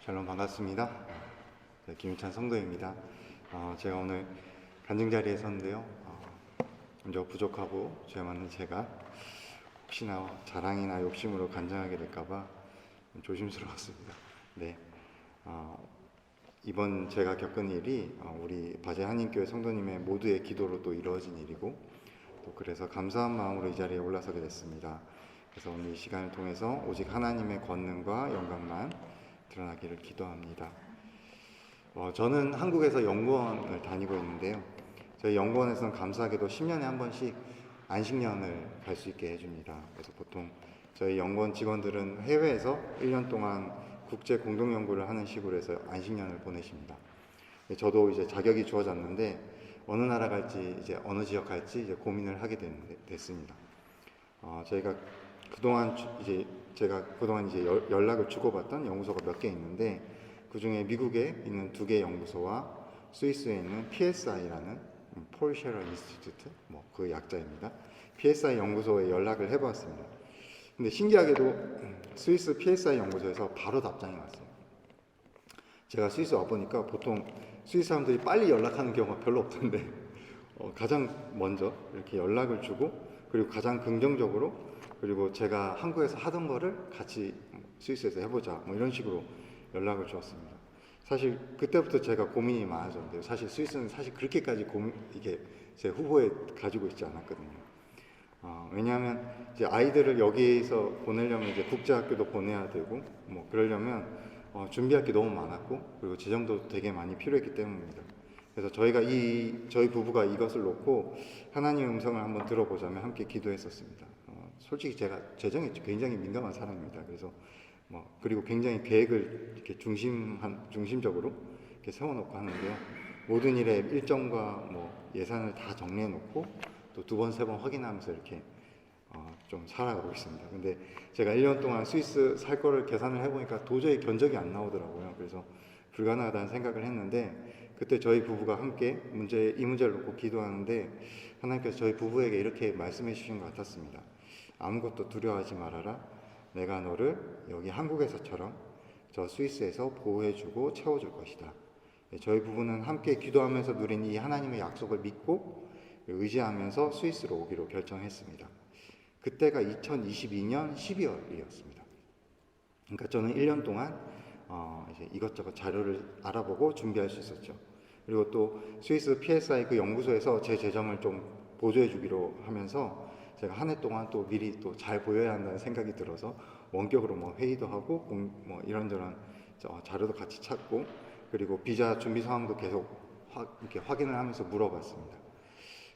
샬롬 반갑습니다. 네, 김유찬 성도입니다. 제가 오늘 간증 자리에 섰는데요. 먼저 부족하고 죄 많은 제가 혹시나 자랑이나 욕심으로 간증하게 될까봐 조심스러웠습니다. 네, 이번 제가 겪은 일이 우리 바제 한인교회 성도님의 모두의 기도로 또 이루어진 일이고 또 그래서 감사한 마음으로 이 자리에 올라서게 됐습니다. 그래서 오늘 이 시간을 통해서 오직 하나님의 권능과 영광만 드러나기를 기도합니다. 저는 한국에서 연구원을 다니고 있는데요. 저희 연구원에서는 감사하게도 10년에 한 번씩 안식년을 갈 수 있게 해줍니다. 그래서 보통 저희 연구원 직원들은 해외에서 1년 동안 국제 공동 연구를 하는 식으로 해서 안식년을 보내십니다. 저도 이제 자격이 주어졌는데 어느 나라 갈지 이제 어느 지역 갈지 이제 고민을 하게 됐습니다. 저희가 제가 그동안 이제 연락을 주고받던 연구소가 몇 개 있는데 그 중에 미국에 있는 2개 연구소와 스위스에 있는 PSI라는 폴 셰러 인스티튜트 그 약자입니다. PSI 연구소에 연락을 해보았습니다. 근데 신기하게도 스위스 PSI 연구소에서 바로 답장이 왔어요. 제가 스위스 와보니까 보통 스위스 사람들이 빨리 연락하는 경우가 별로 없던데 가장 먼저 이렇게 연락을 주고 그리고 가장 긍정적으로 그리고 제가 한국에서 하던 거를 같이 스위스에서 해보자 이런 식으로 연락을 주었습니다. 사실 그때부터 제가 고민이 많아졌는데요. 사실 스위스는 사실 그렇게까지 이게 제 후보에 가지고 있지 않았거든요. 왜냐하면 이제 아이들을 여기에서 보내려면 이제 국제학교도 보내야 되고 그러려면 준비할 게 너무 많았고 그리고 재정도 되게 많이 필요했기 때문입니다. 그래서 저희 부부가 이것을 놓고 하나님의 음성을 한번 들어보자면 함께 기도했었습니다. 솔직히 제가 재정에 굉장히 민감한 사람입니다. 그래서 그리고 굉장히 계획을 이렇게 중심적으로 이렇게 세워놓고 하는데요. 모든 일의 일정과 예산을 다 정리해놓고 또 2번, 3번 확인하면서 이렇게 좀 살아가고 있습니다. 근데 제가 1년 동안 스위스 살 거를 계산을 해보니까 도저히 견적이 안 나오더라고요. 그래서 불가능하다는 생각을 했는데 그때 저희 부부가 함께 이 문제를 놓고 기도하는데 하나님께서 저희 부부에게 이렇게 말씀해 주신 것 같았습니다. 아무것도 두려워하지 말아라. 내가 너를 여기 한국에서처럼 저 스위스에서 보호해주고 채워줄 것이다. 저희 부부는 함께 기도하면서 누린 이 하나님의 약속을 믿고 의지하면서 스위스로 오기로 결정했습니다. 그때가 2022년 12월이었습니다. 그러니까 저는 1년 동안 이제 이것저것 자료를 알아보고 준비할 수 있었죠. 그리고 또 스위스 PSI 그 연구소에서 제 재정을 좀 보조해 주기로 하면서 제가 한 해 동안 또 미리 또 잘 보여야 한다는 생각이 들어서 원격으로 회의도 하고 이런저런 자료도 같이 찾고 그리고 비자 준비 상황도 계속 이렇게 확인을 하면서 물어봤습니다.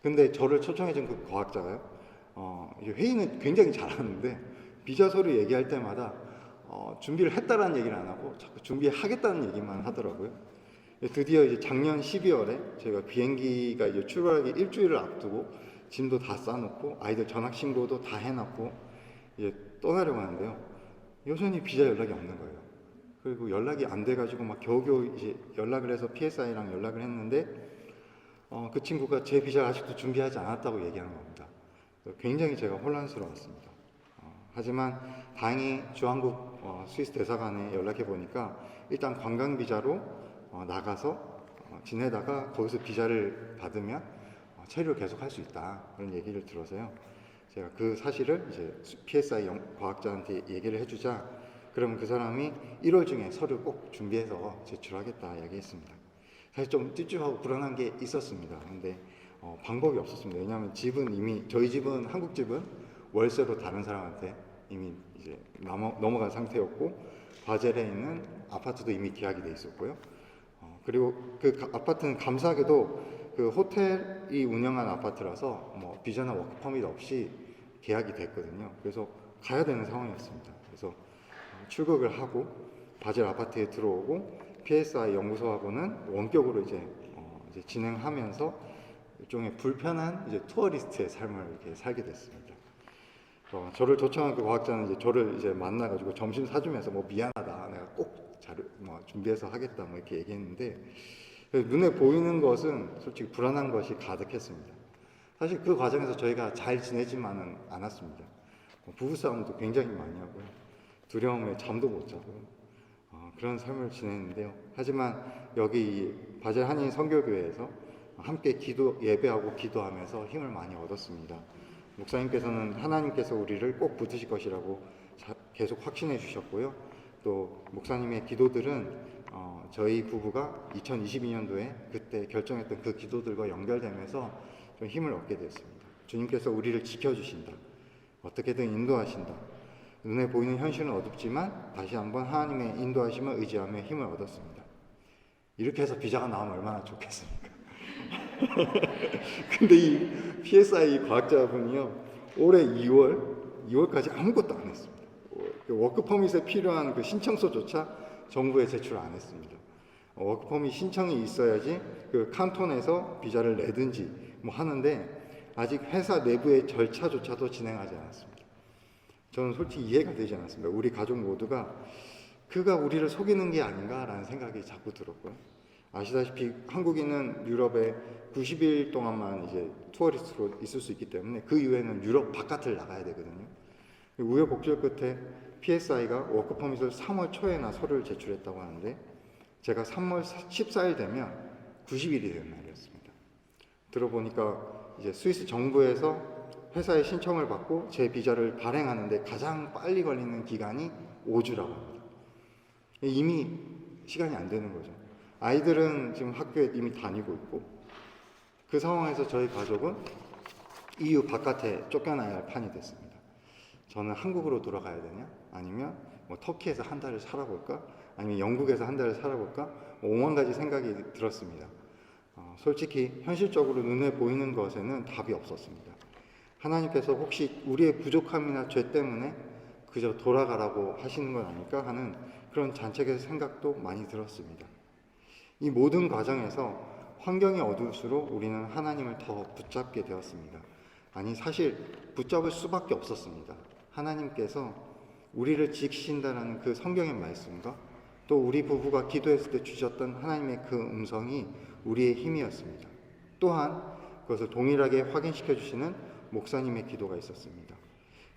근데 저를 초청해 준 그 과학자가요. 회의는 굉장히 잘하는데 비자 서류 얘기할 때마다 준비를 했다라는 얘기를 안 하고 자꾸 준비하겠다는 얘기만 하더라고요. 드디어 이제 작년 12월에 제가 비행기가 이제 출발하기 일주일을 앞두고 짐도 다 싸놓고 아이들 전학 신고도 다 해놨고 이제 떠나려고 하는데요. 여전히 비자 연락이 없는 거예요. 그리고 연락이 안 돼가지고 겨우겨우 이제 연락을 해서 PSI랑 연락을 했는데 그 친구가 제 비자를 아직도 준비하지 않았다고 얘기하는 겁니다. 굉장히 제가 혼란스러웠습니다. 하지만 다행히 주한국 스위스 대사관에 연락해 보니까 일단 관광 비자로 나가서 지내다가 거기서 비자를 받으면 체류를 계속 할 수 있다 그런 얘기를 들어서요. 제가 그 사실을 이제 PSI 과학자한테 얘기를 해주자 그러면 그 사람이 1월 중에 서류 꼭 준비해서 제출하겠다 얘기했습니다. 사실 좀 찝찝하고 불안한 게 있었습니다. 근데 방법이 없었습니다. 왜냐하면 저희 집은 한국 집은 월세로 다른 사람한테 이미 이제 넘어간 상태였고 바젤에 있는 아파트도 이미 계약이 돼 있었고요. 그리고 그 아파트는 감사하게도 그 호텔이 운영한 아파트라서 비자나 워크퍼밋 없이 계약이 됐거든요. 그래서 가야 되는 상황이었습니다. 그래서 출국을 하고 바젤 아파트에 들어오고 PSI 연구소하고는 원격으로 이제 진행하면서 일종의 불편한 이제 투어리스트의 삶을 이렇게 살게 됐습니다. 저를 초청한 그 과학자는 이제 저를 이제 만나가지고 점심 사주면서 미안하다, 내가 꼭 자료 준비해서 하겠다 이렇게 얘기했는데 눈에 보이는 것은 솔직히 불안한 것이 가득했습니다. 사실 그 과정에서 저희가 잘 지내지만은 않았습니다. 부부싸움도 굉장히 많이 하고요. 두려움에 잠도 못 자고요. 그런 삶을 지냈는데요. 하지만 여기 이 바젤 한인 선교교회에서 함께 예배하고 기도하면서 힘을 많이 얻었습니다. 목사님께서는 하나님께서 우리를 꼭 붙드실 것이라고 계속 확신해 주셨고요. 또 목사님의 기도들은 저희 부부가 2022년도에 그때 결정했던 그 기도들과 연결되면서 좀 힘을 얻게 됐습니다. 주님께서 우리를 지켜주신다. 어떻게든 인도하신다. 눈에 보이는 현실은 어둡지만 다시 한번 하나님의 인도하심을 의지하며 힘을 얻었습니다. 이렇게 해서 비자가 나오면 얼마나 좋겠습니까? 근데 이 PSI 과학자분이요, 올해 2월까지 아무것도 안 했습니다. 워크 퍼밋에 필요한 그 신청서조차 정부에 제출 안 했습니다. 워크 퍼밋 신청이 있어야지 그 칸톤에서 비자를 내든지 뭐 하는데 아직 회사 내부의 절차조차도 진행하지 않았습니다. 저는 솔직히 이해가 되지 않았습니다. 우리 가족 모두가 그가 우리를 속이는 게 아닌가라는 생각이 자꾸 들었고요. 아시다시피 한국인은 유럽에 90일 동안만 이제 투어리스트로 있을 수 있기 때문에 그 이후에는 유럽 바깥을 나가야 되거든요. 우여곡절 끝에 PSI가 워크 퍼밋을 3월 초에나 서류를 제출했다고 하는데 제가 3월 14일 되면 90일이 되는 날이었습니다. 들어보니까 이제 스위스 정부에서 회사에 신청을 받고 제 비자를 발행하는데 가장 빨리 걸리는 기간이 5주라고 합니다. 이미 시간이 안 되는 거죠. 아이들은 지금 학교에 이미 다니고 있고 그 상황에서 저희 가족은 EU 바깥에 쫓겨나야 할 판이 됐습니다. 저는 한국으로 돌아가야 되냐? 아니면 뭐 터키에서 한 달을 살아볼까? 아니면 영국에서 한 달을 살아볼까? 뭐 5만 가지 생각이 들었습니다. 솔직히 현실적으로 눈에 보이는 것에는 답이 없었습니다. 하나님께서 혹시 우리의 부족함이나 죄 때문에 그저 돌아가라고 하시는 건 아닐까 하는 그런 잔책의 생각도 많이 들었습니다. 이 모든 과정에서 환경이 어두울수록 우리는 하나님을 더 붙잡게 되었습니다. 아니, 사실 붙잡을 수밖에 없었습니다. 하나님께서 우리를 지키신다는 그 성경의 말씀과 또 우리 부부가 기도했을 때 주셨던 하나님의 그 음성이 우리의 힘이었습니다. 또한 그것을 동일하게 확인시켜 주시는 목사님의 기도가 있었습니다.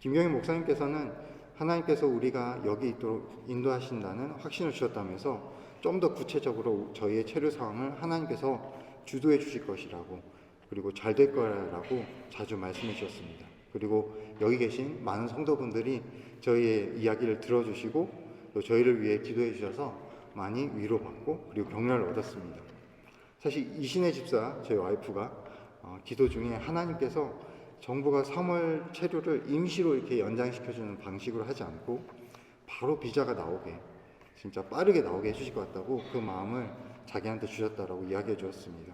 김경희 목사님께서는 하나님께서 우리가 여기 있도록 인도하신다는 확신을 주셨다면서 좀 더 구체적으로 저희의 체류 상황을 하나님께서 주도해 주실 것이라고, 그리고 잘 될 거라고 자주 말씀해 주셨습니다. 그리고 여기 계신 많은 성도분들이 저희의 이야기를 들어주시고 또 저희를 위해 기도해 주셔서 많이 위로받고 그리고 격려를 얻었습니다. 사실 이신혜 집사, 저희 와이프가 기도 중에 하나님께서 정부가 3월 체류를 임시로 이렇게 연장시켜주는 방식으로 하지 않고 바로 비자가 나오게, 진짜 빠르게 나오게 해주실 것 같다고 그 마음을 자기한테 주셨다라고 이야기해 주었습니다.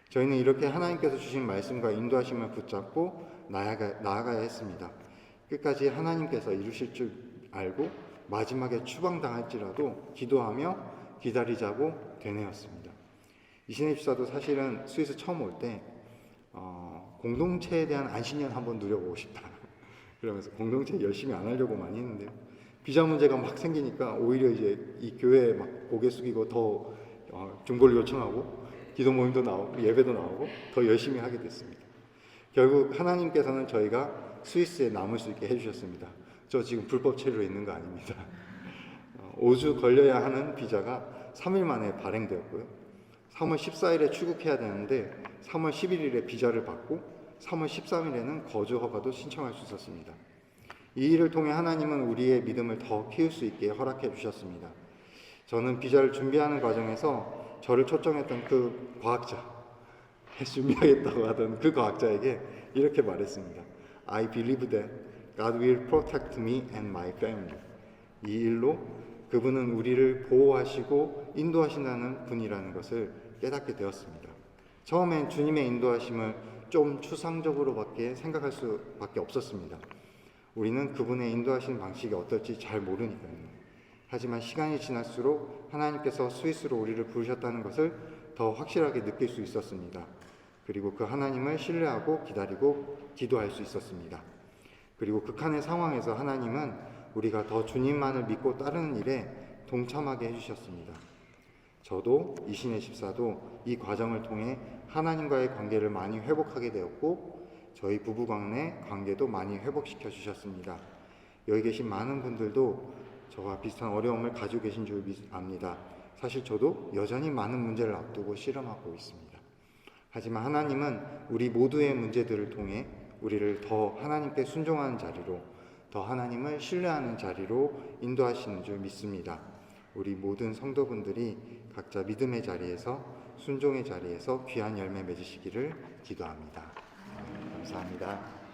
저희는 이렇게 하나님께서 주신 말씀과 인도하심을 붙잡고 나아가야 했습니다. 끝까지 하나님께서 이루실 줄 알고 마지막에 추방당할지라도 기도하며 기다리자고 되뇌었습니다. 이신혜 집사도 사실은 스위스 처음 올 때 공동체에 대한 안식년 한번 누려보고 싶다 그러면서 공동체 열심히 안 하려고 많이 했는데요. 비자 문제가 막 생기니까 오히려 이제 이 교회에 막 고개 숙이고 더 중보를 요청하고 기도 모임도 나오고 예배도 나오고 더 열심히 하게 됐습니다. 결국 하나님께서는 저희가 스위스에 남을 수 있게 해주셨습니다. 저 지금 불법 체류로 있는 거 아닙니다. 5주 걸려야 하는 비자가 3일 만에 발행되었고요. 3월 14일에 출국해야 되는데 3월 11일에 비자를 받고 3월 13일에는 거주 허가도 신청할 수 있었습니다. 이 일을 통해 하나님은 우리의 믿음을 더 키울 수 있게 허락해 주셨습니다. 저는 비자를 준비하는 과정에서 저를 초청했던 그 과학자, 준비하겠다고 하던 그 과학자에게 이렇게 말했습니다. I believe that God will protect me and my family. 이 일로 그분은 우리를 보호하시고 인도하신다는 분이라는 것을 깨닫게 되었습니다. 처음엔 주님의 인도하심을 좀 추상적으로밖에 생각할 수밖에 없었습니다. 우리는 그분의 인도하시는 방식이 어떨지 잘 모르니까요. 하지만 시간이 지날수록 하나님께서 스위스로 우리를 부르셨다는 것을 더 확실하게 느낄 수 있었습니다. 그리고 그 하나님을 신뢰하고 기다리고 기도할 수 있었습니다. 그리고 극한의 상황에서 하나님은 우리가 더 주님만을 믿고 따르는 일에 동참하게 해주셨습니다. 저도 이신혜 집사도 이 과정을 통해 하나님과의 관계를 많이 회복하게 되었고 저희 부부간의 관계도 많이 회복시켜 주셨습니다. 여기 계신 많은 분들도 저와 비슷한 어려움을 가지고 계신 줄 압니다. 사실 저도 여전히 많은 문제를 앞두고 씨름하고 있습니다. 하지만 하나님은 우리 모두의 문제들을 통해 우리를 더 하나님께 순종하는 자리로, 더 하나님을 신뢰하는 자리로 인도하시는 줄 믿습니다. 우리 모든 성도분들이 각자 믿음의 자리에서, 순종의 자리에서 귀한 열매 맺으시기를 기도합니다. 감사합니다.